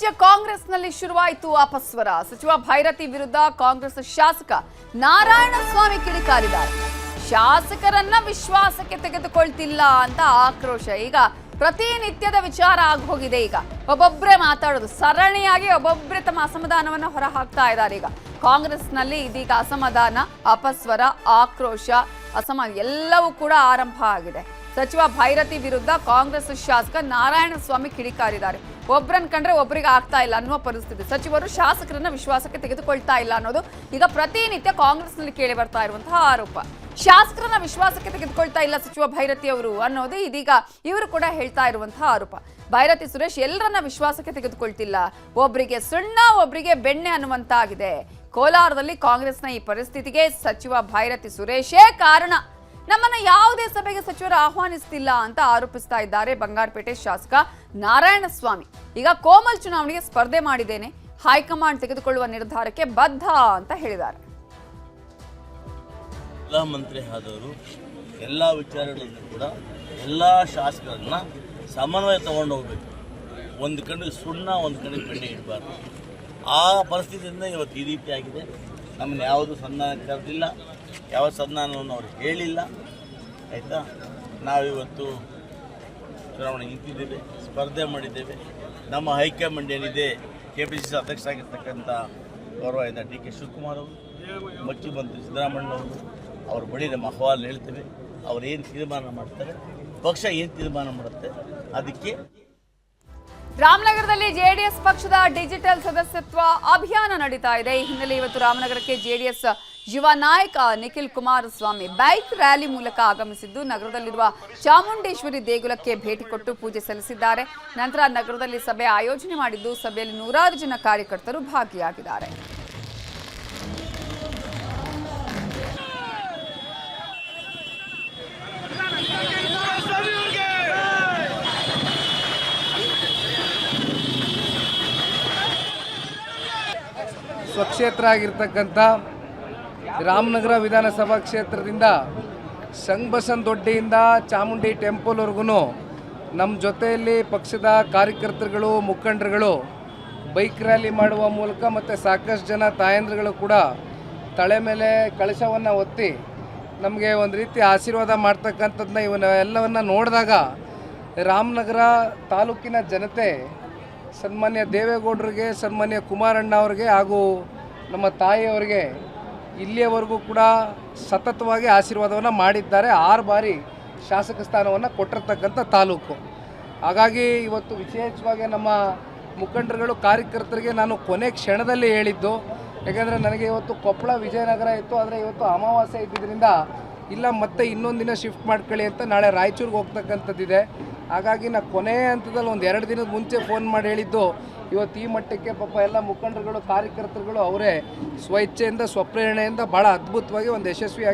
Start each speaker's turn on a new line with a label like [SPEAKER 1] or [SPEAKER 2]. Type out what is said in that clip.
[SPEAKER 1] ರಾಜ್ಯ ಕಾಂಗ್ರೆಸ್ನಲ್ಲಿ ಶುರುವಾಯಿತು ಅಪಸ್ವರ. ಸಚಿವ ಭೈರತಿ ವಿರುದ್ಧ ಕಾಂಗ್ರೆಸ್ ಶಾಸಕ ನಾರಾಯಣಸ್ವಾಮಿ ಕಿಡಿಕಾರಿದ್ದಾರೆ. ಶಾಸಕರನ್ನ ವಿಶ್ವಾಸಕ್ಕೆ ತೆಗೆದುಕೊಳ್ತಿಲ್ಲ ಅಂತ ಆಕ್ರೋಶ. ಈಗ ಪ್ರತಿನಿತ್ಯದ ವಿಚಾರ ಆಗೋಗಿದೆ. ಈಗ ಒಬ್ಬೊಬ್ಬರೇ ಮಾತಾಡೋದು, ಸರಣಿಯಾಗಿ ಒಬ್ಬೊಬ್ಬರೇ ತಮ್ಮ ಅಸಮಾಧಾನವನ್ನು ಹೊರ ಹಾಕ್ತಾ ಇದ್ದಾರೆ. ಈಗ ಕಾಂಗ್ರೆಸ್ನಲ್ಲಿ ಇದೀಗ ಅಸಮಾಧಾನ, ಅಪಸ್ವರ, ಆಕ್ರೋಶ, ಎಲ್ಲವೂ ಕೂಡ ಆರಂಭ ಆಗಿದೆ. ಸಚಿವ ಭೈರತಿ ವಿರುದ್ಧ ಕಾಂಗ್ರೆಸ್ ಶಾಸಕ ನಾರಾಯಣಸ್ವಾಮಿ ಕಿಡಿಕಾರಿದ್ದಾರೆ. ಒಬ್ಬರನ್ನ ಕಂಡ್ರೆ ಒಬ್ಬರಿಗೆ ಆಗ್ತಾ ಇಲ್ಲ ಅನ್ನುವ ಪರಿಸ್ಥಿತಿ. ಸಚಿವರು ಶಾಸಕರನ್ನ ವಿಶ್ವಾಸಕ್ಕೆ ತೆಗೆದುಕೊಳ್ತಾ ಇಲ್ಲ ಅನ್ನೋದು ಈಗ ಪ್ರತಿನಿತ್ಯ ಕಾಂಗ್ರೆಸ್ನಲ್ಲಿ ಕೇಳಿ ಬರ್ತಾ ಇರುವಂತಹ ಆರೋಪ. ಶಾಸಕರನ್ನ ವಿಶ್ವಾಸಕ್ಕೆ ತೆಗೆದುಕೊಳ್ತಾ ಇಲ್ಲ ಸಚಿವ ಭೈರತಿ ಅವರು ಅನ್ನೋದು ಇದೀಗ ಇವರು ಕೂಡ ಹೇಳ್ತಾ ಇರುವಂತಹ ಆರೋಪ. ಭೈರತಿ ಸುರೇಶ್ ಎಲ್ಲರನ್ನ ವಿಶ್ವಾಸಕ್ಕೆ ತೆಗೆದುಕೊಳ್ತಿಲ್ಲ, ಒಬ್ಬರಿಗೆ ಸುಣ್ಣ ಒಬ್ಬರಿಗೆ ಬೆಣ್ಣೆ ಅನ್ನುವಂತಾಗಿದೆ. ಕೋಲಾರದಲ್ಲಿ ಕಾಂಗ್ರೆಸ್ನ ಈ ಪರಿಸ್ಥಿತಿಗೆ ಸಚಿವ ಭೈರತಿ ಸುರೇಶೇ ಕಾರಣ. ನಮ್ಮನ್ನ ಯಾವುದೇ ಸಭೆಗೆ ಸಚಿವರು ಆಹ್ವಾನಿಸ್ತಿಲ್ಲ ಅಂತ ಆರೋಪಿಸ್ತಾ ಇದ್ದಾರೆ ಬಂಗಾರಪೇಟೆ ಶಾಸಕ ನಾರಾಯಣಸ್ವಾಮಿ. ಈಗ ಕೋಮಲ್ ಚುನಾವಣೆಗೆ ಸ್ಪರ್ಧೆ ಮಾಡಿದ್ದೇನೆ, ಹೈಕಮಾಂಡ್ ತೆಗೆದುಕೊಳ್ಳುವ ನಿರ್ಧಾರಕ್ಕೆ ಬದ್ಧ ಅಂತ ಹೇಳಿದ್ದಾರೆ.
[SPEAKER 2] ಎಲ್ಲ ಮಂತ್ರಿ ಆದವರು ಎಲ್ಲ ವಿಚಾರಗಳನ್ನು ಕೂಡ ಎಲ್ಲ ಶಾಸಕರನ್ನ ಸಮನ್ವಯ ತಗೊಂಡು ಹೋಗ್ಬೇಕು. ಒಂದು ಕಡೆ ಸುಣ್ಣ, ಒಂದು ಕಡೆ ಬೆಣ್ಣೆ ಇಡಬಾರ್ದು. ಆ ಪರಿಸ್ಥಿತಿಯಿಂದ ಇವತ್ತು ಈ ರೀತಿ ಆಗಿದೆ. ನಮ್ಮನ್ನು ಯಾವುದು ಸಂಧಾನ ಕರೆದಿಲ್ಲ, ಯಾವ ಸಂಧಾನವನ್ನು ಅವರು ಹೇಳಿಲ್ಲ. ಆಯಿತಾ, ನಾವಿವತ್ತು ಚುನಾವಣೆ ನಿಂತಿದ್ದೇವೆ, ಸ್ಪರ್ಧೆ ಮಾಡಿದ್ದೇವೆ. ನಮ್ಮ ಹೈಕಮಾಂಡ್ ಏನಿದೆ, KPCC ಅಧ್ಯಕ್ಷರಾಗಿರ್ತಕ್ಕಂಥ ಗೌರವಾದ DK ಶಿವಕುಮಾರ್ ಅವರು, ಮುಖ್ಯಮಂತ್ರಿ ಸಿದ್ದರಾಮಯ್ಯನವರು, ಅವ್ರ ಬಳಿ ನಮ್ಮ ಅಹವಾಲು ಹೇಳ್ತೇವೆ. ಅವ್ರು ಏನು ತೀರ್ಮಾನ ಮಾಡ್ತಾರೆ, ಪಕ್ಷ ಏನು ತೀರ್ಮಾನ ಮಾಡುತ್ತೆ ಅದಕ್ಕೆ.
[SPEAKER 1] ರಾಮನಗರದಲ್ಲಿ ಜೆಡಿಎಸ್ ಪಕ್ಷದ ಡಿಜಿಟಲ್ ಸದಸ್ಯತ್ವ ಅಭಿಯಾನ ನಡೀತಾ ಇದೆ. ಈ ಹಿನ್ನೆಲೆ ಇವತ್ತು ರಾಮನಗರಕ್ಕೆ ಜೆಡಿಎಸ್ ಯುವ ನಾಯಕ ನಿಖಿಲ್ ಕುಮಾರಸ್ವಾಮಿ ಬೈಕ್ ರ್ಯಾಲಿ ಮೂಲಕ ಆಗಮಿಸಿದ್ದು ನಗರದಲ್ಲಿರುವ ಚಾಮುಂಡೇಶ್ವರಿ ದೇಗುಲಕ್ಕೆ ಭೇಟಿ ಕೊಟ್ಟು ಪೂಜೆ ಸಲ್ಲಿಸಿದ್ದಾರೆ. ನಂತರ ನಗರದಲ್ಲಿ ಸಭೆ ಆಯೋಜನೆ ಮಾಡಿದ್ದು ಸಭೆಯಲ್ಲಿ 100 ಜನ ಕಾರ್ಯಕರ್ತರು ಭಾಗಿಯಾಗಿದ್ದಾರೆ.
[SPEAKER 3] ಸ್ವಕ್ಷೇತ್ರ ಆಗಿರ್ತಕ್ಕಂಥ ರಾಮನಗರ ವಿಧಾನಸಭಾ ಕ್ಷೇತ್ರದಿಂದ ಸಂಘಬಸನ್ ದೊಡ್ಡಿಯಿಂದ ಚಾಮುಂಡಿ ಟೆಂಪಲ್ವರೆಗೂ ನಮ್ಮ ಜೊತೆಯಲ್ಲಿ ಪಕ್ಷದ ಕಾರ್ಯಕರ್ತರುಗಳು, ಮುಖಂಡರುಗಳು ಬೈಕ್ ರ್ಯಾಲಿ ಮಾಡುವ ಮೂಲಕ ಮತ್ತು ಸಾಕಷ್ಟು ಜನ ತಾಯಂದ್ರುಗಳು ಕೂಡ ತಲೆ ಮೇಲೆ ಕಳಶವನ್ನು ಒತ್ತಿ ನಮಗೆ ಒಂದು ರೀತಿ ಆಶೀರ್ವಾದ ಮಾಡ್ತಕ್ಕಂಥದ್ದನ್ನ ಇವನ್ನೆಲ್ಲವನ್ನು ನೋಡಿದಾಗ ರಾಮನಗರ ತಾಲೂಕಿನ ಜನತೆ ಸನ್ಮಾನ್ಯ ದೇವೇಗೌಡರಿಗೆ, ಸನ್ಮಾನ್ಯ ಕುಮಾರಣ್ಣ ಅವರಿಗೆ ಹಾಗೂ ನಮ್ಮ ತಾಯಿಯವರಿಗೆ ಇಲ್ಲಿಯವರೆಗೂ ಕೂಡ ಸತತವಾಗಿ ಆಶೀರ್ವಾದವನ್ನು ಮಾಡಿದ್ದಾರೆ. 6 ಬಾರಿ ಶಾಸಕ ಸ್ಥಾನವನ್ನು ಕೊಟ್ಟಿರ್ತಕ್ಕಂಥ ತಾಲೂಕು. ಹಾಗಾಗಿ ಇವತ್ತು ವಿಶೇಷವಾಗಿ ನಮ್ಮ ಮುಖಂಡರುಗಳು, ಕಾರ್ಯಕರ್ತರಿಗೆ ನಾನು ಕೊನೆ ಕ್ಷಣದಲ್ಲಿ ಹೇಳಿದ್ದು, ಯಾಕೆಂದರೆ ನನಗೆ ಇವತ್ತು ಕೊಪ್ಪಳ ವಿಜಯನಗರ ಇತ್ತು, ಆದರೆ ಇವತ್ತು ಅಮಾವಾಸ್ಯೆ ಇದ್ದಿದ್ದರಿಂದ ಇಲ್ಲ ಮತ್ತೆ ಇನ್ನೊಂದು ದಿನ ಶಿಫ್ಟ್ ಮಾಡ್ಕೊಳ್ಳಿ ಅಂತ ನಾಳೆ ರಾಯಚೂರಿಗೆ ಹೋಗ್ತಕ್ಕಂಥದ್ದಿದೆ. ಹಾಗಾಗಿ ನಾನು ಕೊನೆ ಹಂತದಲ್ಲಿ ಒಂದು 2 ದಿನದ ಮುಂಚೆ ಫೋನ್ ಮಾಡಿ ಹೇಳಿದ್ದು, ಇವತ್ತು ಈ ಮಟ್ಟಕ್ಕೆ ಪಾಪ ಎಲ್ಲ ಮುಖಂಡರುಗಳು, ಕಾರ್ಯಕರ್ತರುಗಳು ಅವರೇ ಸ್ವಇಚ್ಛೆಯಿಂದ, ಸ್ವಪ್ರೇರಣೆಯಿಂದ ಭಾಳ ಅದ್ಭುತವಾಗಿ ಒಂದು ಯಶಸ್ವಿಯಾಗಿ